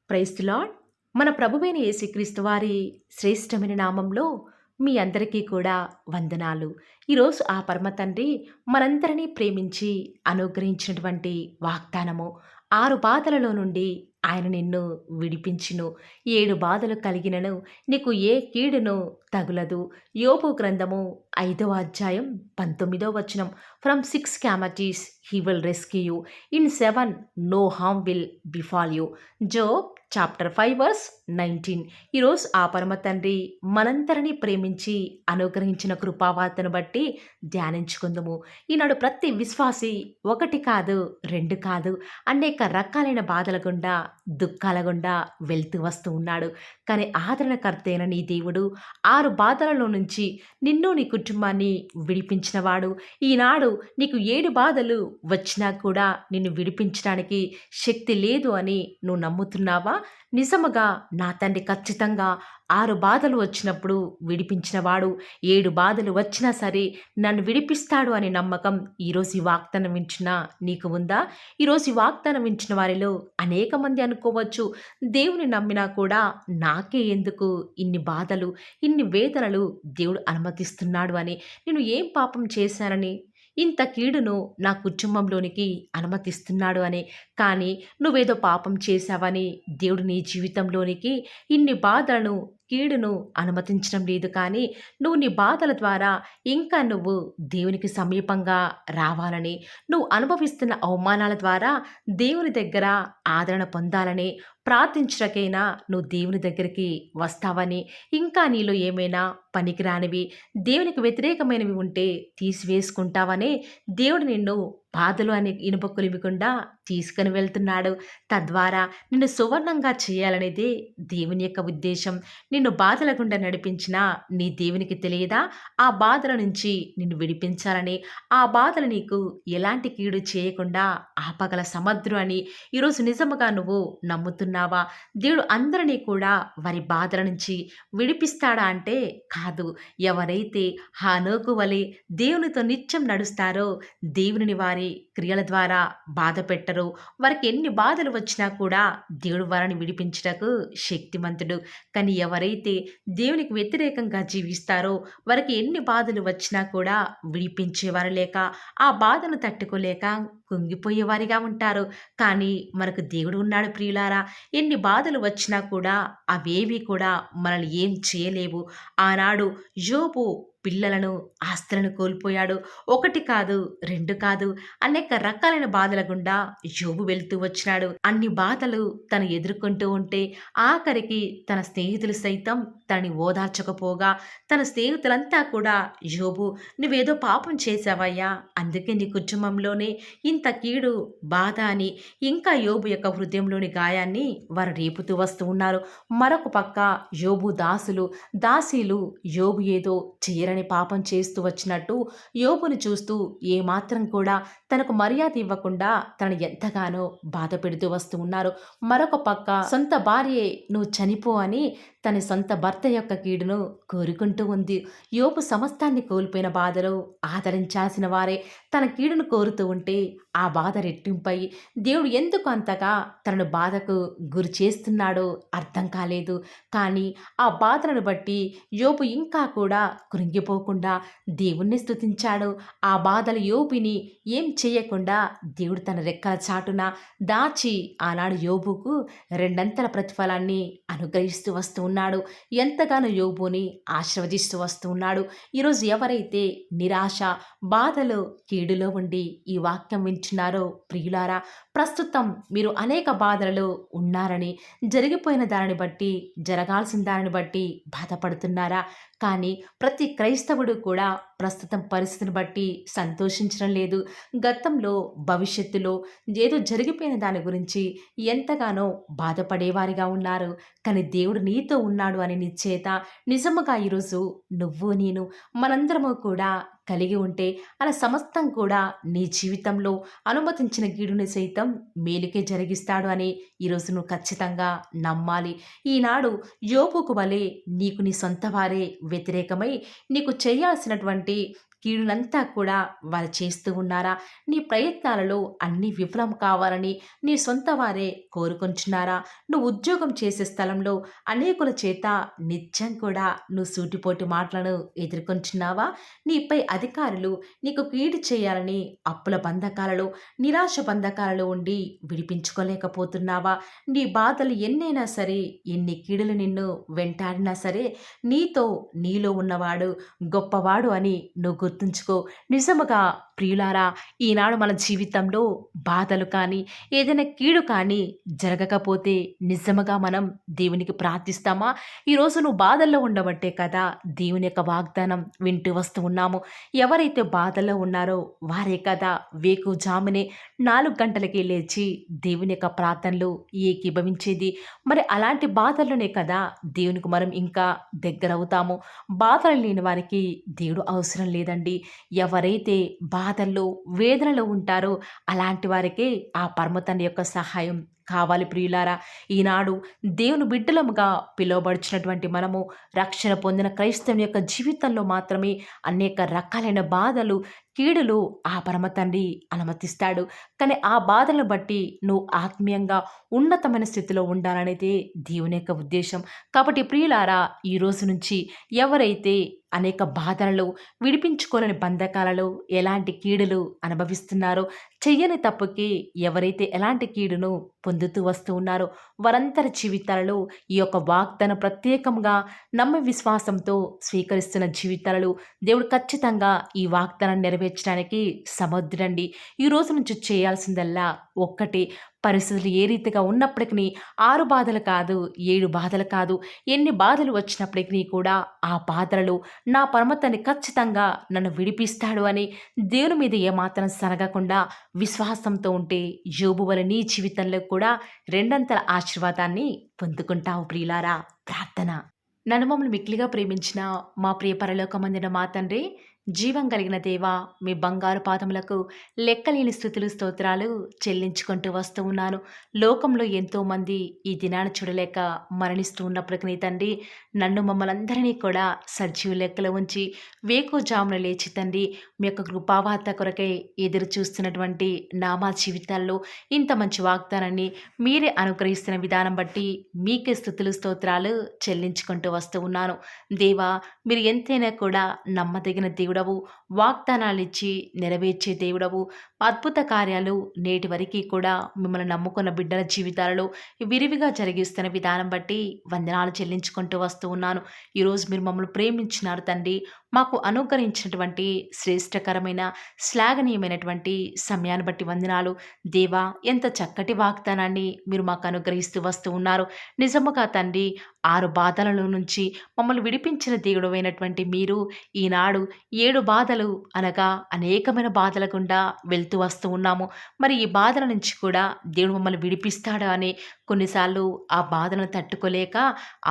Praise the lord. మన ప్రభువైన యేసుక్రీస్తు వారి శ్రేష్టమైన నామంలో మీ అందరికీ కూడా వందనాలు. ఈరోజు ఆ పరమ తండ్రి మనందరినీ ప్రేమించి అనుగ్రహించినటువంటి వాగ్దానము 6 బాధలలో నుండి ఆయన నిన్ను విడిపించును. 7 బాధలు కలిగినను నీకు ఏ కీడును తగులదు. యోబు గ్రంథము 5వ అధ్యాయం 19వ వచనం. From 6 calamities he will rescue you. In 7 no harm will befall you. Job chapter 5 verse 19. ఈరోజు ఆ పరమ తండ్రి మనందరినీ ప్రేమించి అనుగ్రహించిన కృపావార్తను బట్టి ధ్యానించుకుందుము. ఈనాడు ప్రతి విశ్వాసి ఒకటి కాదు, రెండు కాదు, అనేక రకాలైన బాధల గుండా, దుఃఖాల గుండా వెళ్తూ వస్తూ ఉన్నాడు. కానీ ఆదరణకర్త అయిన నీ దేవుడు 6 బాధలలో నుంచి నిన్ను నీ కుటుంబాన్ని విడిపించినవాడు. ఈనాడు నీకు 7 బాధలు వచ్చినా కూడా నిన్ను విడిపించడానికి శక్తి లేదు అని నువ్వు నమ్ముతున్నావా? నిజముగా నా తండ్రి ఖచ్చితంగా 6 బాధలు వచ్చినప్పుడు విడిపించినవాడు. 7 బాధలు వచ్చినా సరే నన్ను విడిపిస్తాడు అనే నమ్మకం ఈరోజు ఈ వాగ్దానం వింటున్నా నీకు ఉందా? ఈరోజు ఈ వాగ్దానం వింటున్న వారిలో అనేక మంది అనుకోవచ్చు, దేవుని నమ్మినా కూడా నాకే ఎందుకు ఇన్ని బాధలు, ఇన్ని వేదనలు దేవుడు అనుమతిస్తున్నాడు అని. నేను ఏం పాపం చేశానని ఇంత కీడును నా కుటుంబంలోనికి అనుమతిస్తున్నాడు అని. కానీ నువ్వేదో పాపం చేశావని దేవుడు నీ జీవితంలోనికి ఇన్ని బాధలను, కీడును అనుమతించడం లేదు. కానీ నువ్వు నీ బాధల ద్వారా ఇంకా నువ్వు దేవునికి సమీపంగా రావాలని, నువ్వు అనుభవిస్తున్న అవమానాల ద్వారా దేవుని దగ్గర ఆదరణ పొందాలని ప్రార్థించటకైనా నువ్వు దేవుని దగ్గరికి వస్తావని, ఇంకా నీలో ఏమైనా పనికిరానివి, దేవునికి వ్యతిరేకమైనవి ఉంటే తీసివేసుకుంటావని దేవుడు నిన్ను బాధలు అనే ఇనుప కొలిమికుండా తీసుకుని వెళ్తున్నాడు. తద్వారా నిన్ను సువర్ణంగా చేయాలనేదే దేవుని యొక్క ఉద్దేశం. నిన్ను బాధల గుండా నడిపించిన నీ దేవునికి తెలియదా ఆ బాధల నుంచి నిన్ను విడిపించాలని, ఆ బాధలు నీకు ఎలాంటి కీడు చేయకుండా ఆపగల సమర్థుడు అని. ఈరోజు నిజముగా నువ్వు నమ్ముతున్నావా? దేవుడు అందరినీ కూడా వారి బాధల నుంచి విడిపిస్తాడా అంటే కాదు. ఎవరైతే హానోకు వలె దేవునితో నిత్యం నడుస్తారో, దేవునిని వారి క్రియల ద్వారా బాధ పెట్టరు, వారికి ఎన్ని బాధలు వచ్చినా కూడా దేవుడు వారిని విడిపించుటకు శక్తిమంతుడు. కానీ ఎవరైతే దేవునికి వ్యతిరేకంగా జీవిస్తారో, వారికి ఎన్ని బాధలు వచ్చినా కూడా విడిపించేవారు లేక, ఆ బాధను తట్టుకోలేక కుంగిపోయేవారిగా ఉంటారు. కానీ మనకు దేవుడు ఉన్నాడు ప్రియులారా. ఎన్ని బాధలు వచ్చినా కూడా అవేవి కూడా మనల్ని ఏం చేయలేవు. ఆనాడు యోబు పిల్లలను, ఆస్తులను కోల్పోయాడు. 1 కాదు, 2 కాదు, అనేక రకాలైన బాధల గుండా యోబు వెళ్తూ వచ్చినాడు. అన్ని బాధలు తను ఎదుర్కొంటూ ఉంటే ఆఖరికి తన స్నేహితులు సైతం తనని ఓదార్చకపోగా, తన స్నేహితులంతా కూడా యోబు నువ్వేదో పాపం చేశావయ్యా, అందుకే నీ కుటుంబంలోనే ఇంత కీడు, బాధ అని ఇంకా యోబు యొక్క హృదయంలోని గాయాన్ని వారు రేపుతూ వస్తూ ఉన్నారు. మరొక పక్క యోబు దాసీలు యోబు ఏదో చేయరని పాపం చేస్తూ వచ్చినట్టు యోబుని చూస్తూ ఏమాత్రం కూడా తనకు మర్యాద ఇవ్వకుండా తనను ఎంతగానో బాధ పెడుతూ వస్తూ ఉన్నారు. మరొక పక్క సొంత భార్యే నువ్వు చనిపో అని తన సొంత భర్త యొక్క కీడును కోరుకుంటూ ఉంది. యోబు సమస్తాన్ని కోల్పోయిన బాధలో ఆదరించాల్సిన వారే తన కీడును కోరుతూ ఉంటే ఆ బాధ రెట్టింపై దేవుడు ఎందుకు అంతగా తనను బాధకు గురి చేస్తున్నాడో అర్థం కాలేదు. కానీ ఆ బాధలను బట్టి యోబు ఇంకా కూడా కృంగిపోకుండా దేవుణ్ణి స్తుతించాడు. ఆ బాధలు యోబుని ఏం చేయకుండా దేవుడు తన రెక్కల చాటున దాచి ఆనాడు యోబుకు 2 ప్రతిఫలాన్ని అనుగ్రహిస్తూ వస్తూ ఉన్నాడు. ఎంతగానో యోబుని ఆశీర్వదిస్తూ వస్తూ ఉన్నాడు. ఈరోజు ఎవరైతే నిరాశ, బాధలో, కీడులో ఉండి ఈ వాక్యం వింటున్నారో ప్రియులారా, ప్రస్తుతం మీరు అనేక బాధలలో ఉన్నారని, జరిగిపోయిన దానిని బట్టి, జరగాల్సిన దానిని బట్టి బాధపడుతున్నారా? కానీ ప్రతి క్రైస్తవుడు కూడా ప్రస్తుతం పరిస్థితిని బట్టి సంతోషించడం లేదు. గతంలో, భవిష్యత్తులో ఏదో జరిగిపోయిన దాని గురించి ఎంతగానో బాధపడేవారిగా ఉన్నారు. కానీ దేవుడు నీతో ఉన్నాడు అని నిశ్చేత నిజముగా ఈరోజు నువ్వు, నేను, మనందరము కూడా కలిగి ఉంటే అలా సమస్తం కూడా నీ జీవితంలో అనుమతించిన కీడుని సైతం మేలుకే జరిగిస్తాడు అని ఈరోజు నువ్వు ఖచ్చితంగా నమ్మాలి. ఈనాడు యోబుకు వలె నీకు నీ సొంత వారే వ్యతిరేకమై నీకు చేయాల్సినటువంటి కీడునంతా కూడా వారు చేస్తూ ఉన్నారా? నీ ప్రయత్నాలలో అన్నీ విఫలం కావాలని నీ సొంత వారే కోరుకొంచున్నారా? నువ్వు ఉద్యోగం చేసే స్థలంలో అనేకుల చేత నిత్యం కూడా నువ్వు సూటిపోటి మాటలను ఎదుర్కొంటున్నావా? నీపై అధికారులు నీకు కీడు చేయాలని అప్పుల బంధకాలలో, నిరాశ బంధకాలలో ఉండి విడిపించుకోలేకపోతున్నావా? నీ బాధలు ఎన్నైనా సరే, ఎన్ని కీడులు నిన్ను వెంటాడినా సరే, నీలో ఉన్నవాడు గొప్పవాడు అని నువ్వు గుర్తుంచుకో. నిజముగా ప్రియులారా, ఈనాడు మన జీవితంలో బాధలు కానీ, ఏదైనా కీడు కానీ జరగకపోతే నిజముగా మనం దేవునికి ప్రార్థిస్తామా? ఈరోజు నువ్వు బాధల్లో ఉండబట్టే కదా దేవుని యొక్క వాగ్దానం వింటూ వస్తూ ఉన్నాము. ఎవరైతే బాధల్లో ఉన్నారో వారే కదా వేకువజామునే 4 గంటలకే లేచి దేవుని యొక్క ప్రార్థనలు ఏకీభవించేది. మరి అలాంటి బాధల్లోనే కదా దేవునికి మనం ఇంకా దగ్గరవుతాము. బాధలు లేని వారికి దేవుడు అవసరం లేదండి. ఎవరైతే బాధల్లో, వేదనలో ఉంటారో అలాంటి వారికే ఆ పరమ తండ్రి యొక్క సహాయం కావాలి ప్రియులారా. ఈనాడు దేవుని బిడ్డలముగా పిలువబడుచున్నటువంటి మనము, రక్షణ పొందిన క్రైస్తవుని యొక్క జీవితంలో మాత్రమే అనేక రకాలైన బాధలు, కీడులు ఆ పరమ తండ్రి అనుమతిస్తాడు. కానీ ఆ బాధలను బట్టి నువ్వు ఆత్మీయంగా ఉన్నతమైన స్థితిలో ఉండాలనేదే దేవుని యొక్క ఉద్దేశం. కాబట్టి ప్రియులారా, ఈ రోజు నుంచి ఎవరైతే అనేక బాధలలో, విడిపించుకోలేని బంధకాలలో ఎలాంటి కీడులు అనుభవిస్తున్నారో, చెయ్యని తప్పుకి ఎవరైతే ఎలాంటి కీడును పొందుతూ వస్తూ ఉన్నారో వారందరి జీవితాలలో ఈ యొక్క వాగ్దానం ప్రత్యేకంగా నమ్మి విశ్వాసంతో స్వీకరిస్తున్న జీవితాలలో దేవుడు ఖచ్చితంగా ఈ వాగ్దానం నెరవేర్చడానికి సమర్థుడండి. ఈ రోజు నుంచి చేయాల్సిందల్లా ఒక్కటే, పరిస్థితులు ఏ రీతిగా ఉన్నప్పటికీ 6 బాధలు కాదు, 7 బాధలు కాదు, ఎన్ని బాధలు వచ్చినప్పటికీ కూడా ఆ బాధలలో నా పరమతని ఖచ్చితంగా నన్ను విడిపిస్తాడు అని దేవుని మీద ఏమాత్రం సనగకుండా విశ్వాసంతో ఉంటే యోబు వలె నీ జీవితంలో కూడా రెండంతల ఆశీర్వాదాన్ని పొందుకుంటావు ప్రియులారా. ప్రార్థన. నన్ను మమ్మల్ని మిక్కిలిగా ప్రేమించిన మా ప్రియ పరలోకమందిన మా తండ్రి, జీవం కలిగిన దేవా, మీ బంగారు పాదములకు లెక్కలేని స్థుతులు స్తోత్రాలు చెల్లించుకుంటూ వస్తూ ఉన్నాను. లోకంలో ఎంతోమంది ఈ దినాన్ని చూడలేక మరణిస్తూ ఉన్నప్పటికీ తండ్రి, నన్ను మమ్మల్ని అందరినీ కూడా సజీవ లెక్కలో ఉంచి వేకువజామున లేచి తండ్రి మీ యొక్క కృపావార్త కొరకై ఎదురు చూస్తున్నటువంటి మా జీవితాల్లో ఇంత మంచి వాగ్దానాన్ని మీరే అనుగ్రహిస్తున్న విధానం బట్టి మీకే స్థుతులు స్తోత్రాలు చెల్లించుకుంటూ వస్తూ ఉన్నాను. దేవా, మీరు ఎంతైనా కూడా నమ్మదగిన దేవుడవు, వాగ్దానాలిచ్చి నెరవేర్చే దేవుడవు, అద్భుత కార్యాలు నేటి వరకు కూడా మిమ్మల్ని నమ్ముకున్న బిడ్డల జీవితాలలో విరివిగా జరిగిస్తున్న విధానం బట్టి వందనాలు చెల్లించుకుంటూ వస్తూ ఉన్నాను. ఈరోజు మీరు మమ్మల్ని ప్రేమించినారు తండ్రి. మాకు అనుగ్రహించినటువంటి శ్రేష్టకరమైన, శ్లాఘనీయమైనటువంటి సమయాన్ని బట్టి వందనాలు. దేవా, ఎంత చక్కటి వాగ్దానాన్ని మీరు మాకు అనుగ్రహిస్తూ వస్తూ ఉన్నారు. నిజముగా తండ్రి, 6 బాధలలో నుంచి మమ్మల్ని విడిపించిన దేవుడైనటువంటి మీరు ఈనాడు 7 బాధలు అనగా అనేకమైన బాధల గుండా వెళ్తూ వస్తూ ఉన్నాము. మరి ఈ బాధల నుంచి కూడా దేవుడు మమ్మల్ని విడిపిస్తాడు అని కొన్నిసార్లు ఆ బాధలను తట్టుకోలేక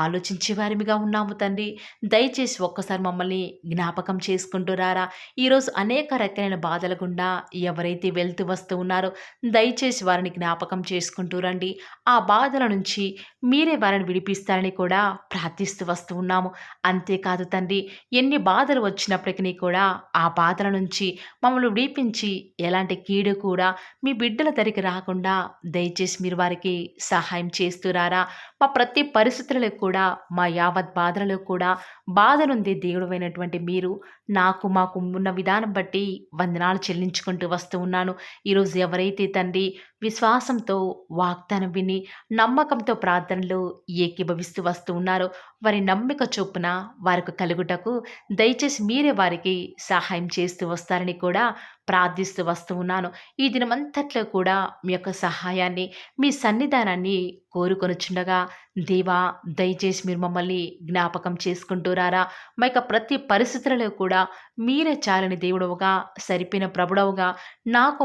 ఆలోచించే వారిగా ఉన్నాము తండ్రి. దయచేసి ఒక్కసారి మమ్మల్ని జ్ఞాపకం చేసుకుంటూ రారా. ఈరోజు అనేక రకాలైన బాధల గుండా ఎవరైతే వెళ్తూ వస్తూ ఉన్నారో దయచేసి వారిని జ్ఞాపకం చేసుకుంటూ రండి. ఆ బాధల నుంచి మీరే వారిని విడిపిస్తారని కూడా ప్రార్థిస్తూ వస్తూ ఉన్నాము. అంతేకాదు తండ్రి, ఎన్ని బాధలు వచ్చినప్పటికీ కూడా ఆ బాధల నుంచి మమ్మల్ని విడిపించి ఎలాంటి కీడు కూడా మీ బిడ్డల దరికి రాకుండా దయచేసి మీరు వారికి సహాయం చేస్తురారా. మా ప్రతి పరిస్థితులలో కూడా, మా యావత్ బాధలలో కూడా బాధనుంది దేవుడైనటువంటి మీరు మాకు ఉన్న విధానం బట్టి వందనాలు చెల్లించుకుంటూ వస్తూ ఉన్నాను. ఈరోజు ఎవరైతే తండ్రి విశ్వాసంతో వాగ్దానం విని నమ్మకంతో ప్రార్థనలు ఏకీభవిస్తూ వస్తూ ఉన్నారో వారి నమ్మిక చొప్పున వారికి కలుగుటకు దయచేసి మీరే వారికి సహాయం చేస్తూ వస్తారని కూడా ప్రార్థిస్తూ వస్తూ ఉన్నాను. ఈ దినమంతట్లో కూడా మీ యొక్క సహాయాన్ని, మీ సన్నిధానాన్ని కోరుకొనుచుండగా దేవా, దయచేసి మీరు మమ్మల్ని జ్ఞాపకం చేసుకుంటూ రారా. మా యొక్క ప్రతి పరిస్థితులలో కూడా మీరే చాలని దేవుడవుగా, సరిపోయిన ప్రభుడవుగా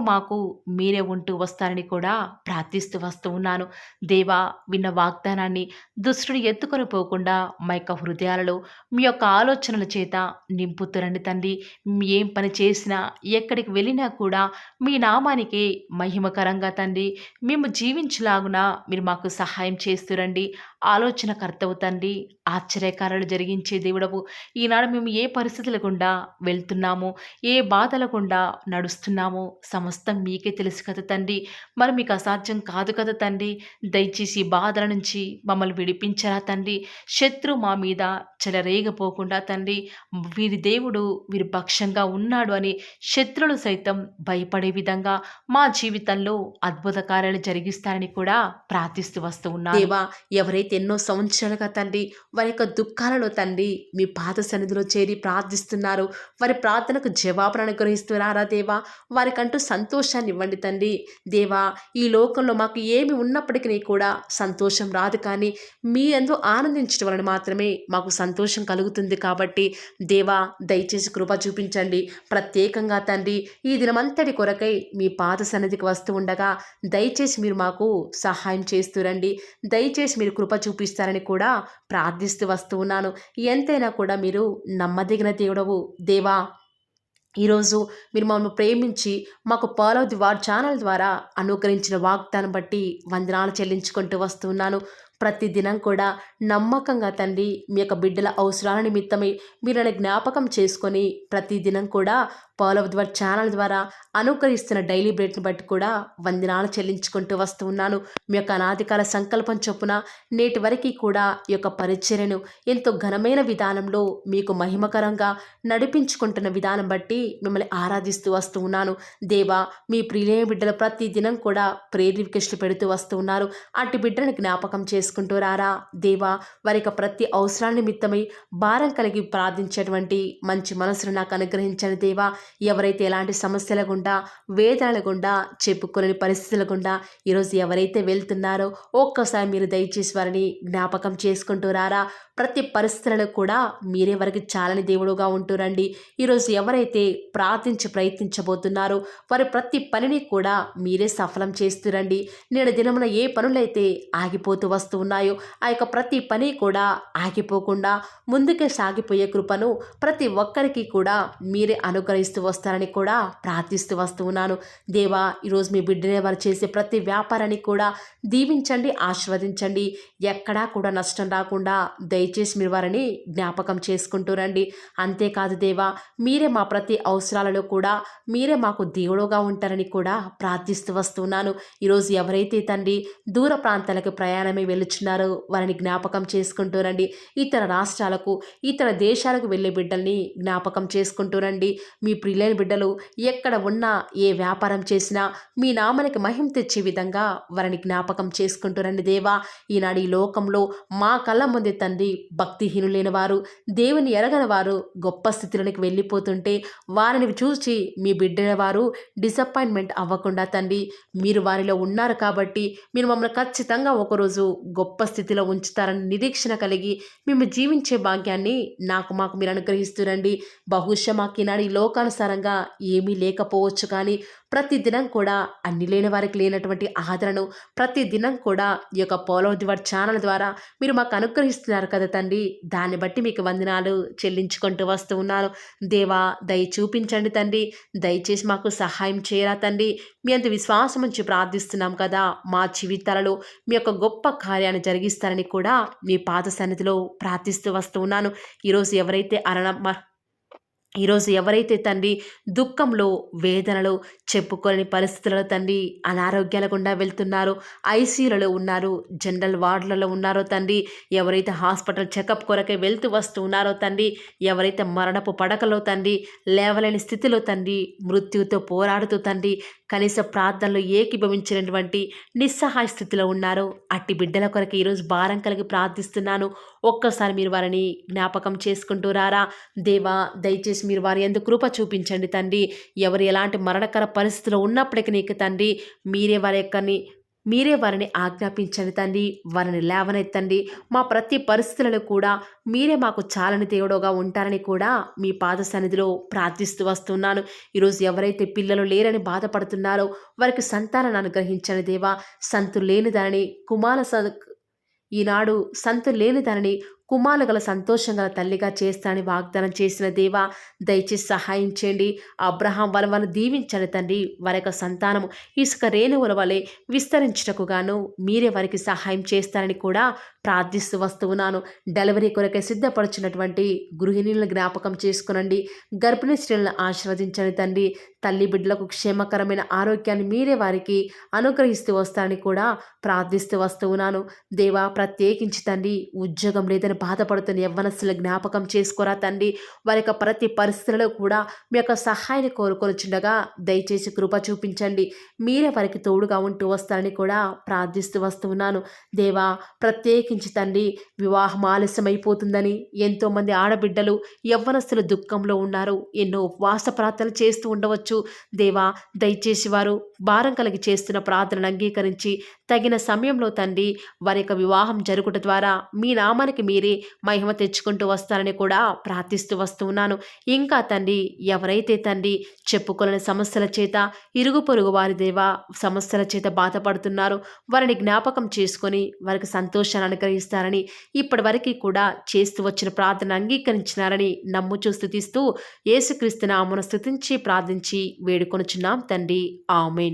మాకు మీరే ఉంటూ వస్తారని కూడా ప్రార్థిస్తూ వస్తూ ఉన్నాను. దేవా, విన్న వాగ్దానాన్ని దుష్టుడు ఎత్తుకొని పోకుండా మా యొక్క హృదయాలలో మీ యొక్క ఆలోచనల చేత నింపుతురండి తండ్రి. ఏం పని చేసినా, ఎక్కడికి వెళ్ళినా కూడా మీ నామానికే మహిమకరంగా తండ్రి మేము జీవించులాగున మీరు మాకు సహాయం చేస్తురండి. ఆలోచనకర్తవు తండ్రి, ఆశ్చర్యకార్యాలు జరిగించే దేవుడవు. ఈనాడు మేము ఏ పరిస్థితుల గుండా వెళ్తున్నామో, ఏ బాధల గుండా నడుస్తున్నామో సమస్తం మీకే తెలుసు కదా తండ్రి. మరి మీకు అసాధ్యం కాదు కదా తండ్రి. దయచేసి ఈ బాధల నుంచి మమ్మల్ని విడిపించరా తండ్రి. శత్రువు మా మీద చెలరేగపోకుండా తండ్రి, వీరి దేవుడు వీరి పక్షంగా ఉన్నాడు అని శత్రులు సైతం భయపడే విధంగా మా జీవితంలో అద్భుత కార్యాలు జరిగిస్తారని కూడా ప్రార్థిస్తూ వస్తూ ఉన్నాను. దేవా, ఎవరైతే ఎన్నో సంవత్సరాలుగా తండ్రి వారి యొక్క దుఃఖాలలో తండ్రి మీ పాద సన్నిధిలో చేరి ప్రార్థిస్తున్నారు, వారి ప్రార్థనకు జవాబును అనుగ్రహిస్తున్నారా దేవా. వారికంటూ సంతోషాన్ని ఇవ్వండి తండ్రి. దేవా, ఈ లోకంలో మాకు ఏమి ఉన్నప్పటికీ కూడా సంతోషం రాదు, కానీ మీ యందు ఆనందించడం వలన మాత్రమే మాకు సంతోషం కలుగుతుంది. కాబట్టి దేవా, దయచేసి కృప చూపించండి. ప్రత్యేకంగా తండ్రి ఈ దినమంతటి కొరకై మీ పాద సన్నిధికి వస్తూ ఉండగా దయచేసి మీరు మాకు సహాయం చేస్తురండి. దయచేసి మీరు కృప చూపిస్తారని కూడా ప్రార్థిస్తూ వస్తూ ఉన్నాను. ఎంతైనా కూడా మీరు నమ్మదగిన దేవుడవు దేవా. ఈరోజు మీరు మమ్మల్ని ప్రేమించి మాకు pearl of the word channel ద్వారా అనుగ్రహించిన వాగ్దానం బట్టి వందనాలు చెల్లించుకుంటూ వస్తున్నాను. ప్రతిదినం కూడా నమ్మకంగా తండ్రి మీ యొక్క బిడ్డల అవసరాల నిమిత్తమై మీరు నన్ను జ్ఞాపకం చేసుకొని ప్రతిదినం కూడా pearl of the word channel ద్వారా అనుగ్రహిస్తున్న డైలీ బ్రెడ్ని బట్టి కూడా వందనాలు చెల్లించుకుంటూ వస్తూ ఉన్నాను. మీ యొక్క అనాదికాల సంకల్పం చొప్పున నేటి వరకు కూడా ఈ యొక్క పరిచర్యను ఎంతో ఘనమైన విధానంలో మీకు మహిమకరంగా నడిపించుకుంటున్న విధానం బట్టి మిమ్మల్ని ఆరాధిస్తూ వస్తూ ఉన్నాను. దేవా, మీ ప్రియులైన బిడ్డలు ప్రతి దినం కూడా ప్రేయర్ రిక్వెస్ట్లు పెడుతూ వస్తూ ఉన్నారు. అటు బిడ్డను జ్ఞాపకం చేసుకుంటూ రారా దేవా. వారి యొక్క ప్రతి అవసరాల నిమిత్తమై భారం కలిగి ప్రార్థించేటువంటి మంచి మనసును నాకు అనుగ్రహించండి దేవా. ఎవరైతే ఎలాంటి సమస్యల గుండా, వేదనల గుండా, చెప్పుకోలేని పరిస్థితుల గుండా ఈరోజు ఎవరైతే వెళ్తున్నారో ఒక్కసారి మీరు దయచేసి వారిని జ్ఞాపకం చేసుకుంటూ రారా. ప్రతి పరిస్థితులలో కూడా మీరే వారికి చాలని దేవుడుగా ఉంటూరండి. ఈరోజు ఎవరైతే ప్రయత్నించబోతున్నారో వారి ప్రతి పనిని కూడా మీరే సఫలం చేస్తురండి. నేడు దినమున ఏ పనులైతే ఆగిపోతూ వస్తూ ఉన్నాయో ఆ యొక్క ప్రతి పని కూడా ఆగిపోకుండా ముందుకే సాగిపోయే కృపను ప్రతి ఒక్కరికి కూడా మీరే అనుగ్రహిస్తూ వస్తారని కూడా ప్రార్థిస్తూ వస్తూ ఉన్నాను. దేవా, ఈరోజు మీ బిడ్డనే వారు చేసే ప్రతి వ్యాపారాన్ని కూడా దీవించండి, ఆశీర్వదించండి. ఎక్కడా కూడా నష్టం రాకుండా దయచేసి మీరు వారిని జ్ఞాపకం చేసుకుంటూ రండి. అంతేకాదు దేవా, మీరే మా ప్రతి అవసరాలలో కూడా మీరే మాకు దేవుడుగా ఉంటారని కూడా ప్రార్థిస్తూ వస్తున్నాను. ఈరోజు ఎవరైతే తండ్రి దూర ప్రాంతాలకు ప్రయాణమే వెళుచున్నారో వారిని జ్ఞాపకం చేసుకుంటూ రండి. ఇతర రాష్ట్రాలకు, ఇతర దేశాలకు వెళ్ళే బిడ్డల్ని జ్ఞాపకం చేసుకుంటూ రండి. మీ ప్రియులైన బిడ్డలు ఎక్కడ ఉన్నా, ఏ వ్యాపారం చేసినా మీ నామానికి మహిమ తెచ్చే విధంగా వారిని జ్ఞాపకం చేసుకుంటూ రండి దేవా. ఈనాడు ఈ లోకంలో మా కళ్ళ ముందే తండ్రి భక్తిహీనులైన వారు, దేవుని ఎరగని వారు గొప్ప స్థితిలోనికి వెళ్ళిపోతుంటే వారిని చూసి మీ బిడ్డల వారు డిసప్పాయింట్మెంట్ అవ్వకుండా తండ్రి మీరు వారిలో ఉన్నారు కాబట్టి మీరు మమ్మల్ని ఖచ్చితంగా ఒకరోజు గొప్ప స్థితిలో ఉంచుతారని నిరీక్షణ కలిగి మేము జీవించే భాగ్యాన్ని మాకు మీరు అనుగ్రహిస్తురండి. బహుశా మాకు ఈనాడు ఈ లోకానుసారంగా ఏమీ లేకపోవచ్చు, కానీ ప్రతిదినం కూడా అన్ని లేని వారికి లేనటువంటి ఆదరణను ప్రతిదినం కూడా ఈ యొక్క pearl of the word channel ద్వారా మీరు మాకు అనుగ్రహిస్తున్నారు కదా తండ్రి. దాన్ని బట్టి మీకు వందనాలు చెల్లించుకుంటూ వస్తూ ఉన్నాను. దేవా, దయ చూపించండి తండ్రి. దయచేసి మాకు సహాయం చేయరా తండ్రి. మీ అంత విశ్వాసం నుంచి ప్రార్థిస్తున్నాం కదా. మా జీవితాలలో మీ యొక్క గొప్ప కార్యాన్ని జరిగిస్తారని కూడా మీ పాద సన్నిధిలో ప్రార్థిస్తూ వస్తూ ఉన్నాను. ఈరోజు ఎవరైతే తండ్రి దుఃఖంలో, వేదనలో, చెప్పుకోలేని పరిస్థితులలో తండ్రి అనారోగ్యాల గుండా వెళ్తున్నారో, ఐసీయూలలో ఉన్నారు, జనరల్ వార్డులలో ఉన్నారో తండ్రి, ఎవరైతే హాస్పిటల్ చెకప్ కొరకే వెళ్తూ వస్తూ ఉన్నారో తండ్రి, ఎవరైతే మరణపు పడకలో తండ్రి లేవలేని స్థితిలో తండ్రి మృత్యుతో పోరాడుతూ తండ్రి కనీస ప్రార్థనలో ఏకీభవించినటువంటి నిస్సహాయ స్థితిలో ఉన్నారో అట్టి బిడ్డల కొరకు ఈరోజు భారం కలిగి ప్రార్థిస్తున్నాను. ఒక్కసారి మీరు వారిని జ్ఞాపకం చేసుకుంటూ రారా దేవా. దయచేసి మీరు వారి యందు కృప చూపించండి తండ్రి. ఎవరు ఎలాంటి మరణకర పరిస్థితిలో ఉన్నప్పటికీ నీకు తండ్రి మీరే వారిని ఆజ్ఞాపించండి తండ్రి. వారిని లేవనెత్తండి. మా ప్రతి పరిస్థితులలో కూడా మీరే మాకు చాలని దేవుడుగా ఉంటారని కూడా మీ పాద సన్నిధిలో ప్రార్థిస్తూ వస్తున్నాను. ఈరోజు ఎవరైతే పిల్లలు లేరని బాధపడుతున్నారో వారికి సంతానాన్ని అనుగ్రహించండి దేవా. ఈనాడు సంతు లేని దానిని కుమారులు గల సంతోషం గల తల్లిగా చేస్తానని వాగ్దానం చేసిన దేవా, దయచేసి సహాయం చేయండి. అబ్రహాం వాళ్ళను దీవించండి తండ్రి. వారి యొక్క సంతానము ఇసుక రేణువుల వలె విస్తరించుటకు గాను మీరే వారికి సహాయం చేస్తారని కూడా ప్రార్థిస్తూ వస్తూ ఉన్నాను. డెలివరీ కొరకై సిద్ధపడుచున్నటువంటి గృహిణులను జ్ఞాపకం చేసుకునండి. గర్భిణీ స్త్రీలను ఆశీర్వదించండి తండ్రి. తల్లి బిడ్డలకు క్షేమకరమైన ఆరోగ్యాన్ని మీరే వారికి అనుగ్రహిస్తూ వస్తారని కూడా ప్రార్థిస్తూ వస్తూ ఉన్నాను. దేవా, ప్రత్యేకించి తండ్రి ఉద్యోగం లేదని బాధపడుతున్న యవ్వనస్తుల జ్ఞాపకం చేసుకోరా తండ్రి. వారి యొక్క ప్రతి పరిస్థితుల్లో కూడా మీ యొక్క సహాయాన్ని కోరుకొనిచుండగా దయచేసి కృప చూపించండి. మీరే వారికి తోడుగా ఉంటూ వస్తారని కూడా ప్రార్థిస్తూ వస్తూ ఉన్నాను. దేవా, ప్రత్యేకించి తండ్రి వివాహం ఆలస్యమైపోతుందని ఎంతోమంది ఆడబిడ్డలు యవ్వనస్తులు దుఃఖంలో ఉన్నారు. ఎన్నో ఉపవాస ప్రార్థనలు చేస్తూ ఉండవచ్చు. దేవా, దయచేసి వారు భారం కలిగి చేస్తున్న ప్రార్థనను అంగీకరించి తగిన సమయంలో తండ్రి వారి యొక్క వివాహం జరుగుట ద్వారా మీ నామానికి మీరే మహిమ తెచ్చుకుంటూ వస్తారని కూడా ప్రార్థిస్తూ వస్తూ ఉన్నాను. ఇంకా తండ్రి ఎవరైతే తండ్రి చెప్పుకోలేని సమస్యల చేత ఇరుగు పొరుగు వారి దేవా సమస్యల చేత బాధపడుతున్నారో వారిని జ్ఞాపకం చేసుకొని వారికి సంతోషాన్ని అనుగ్రహిస్తారని ఇప్పటి వరకు కూడా చేస్తూ వచ్చిన ప్రార్థన అంగీకరించినారని నమ్ముచూ స్తుతిస్తూ యేసుక్రీస్తు నామమున స్తుతించి ప్రార్థించి వేడుకొనుచున్నాం తండ్రి. ఆమేన్.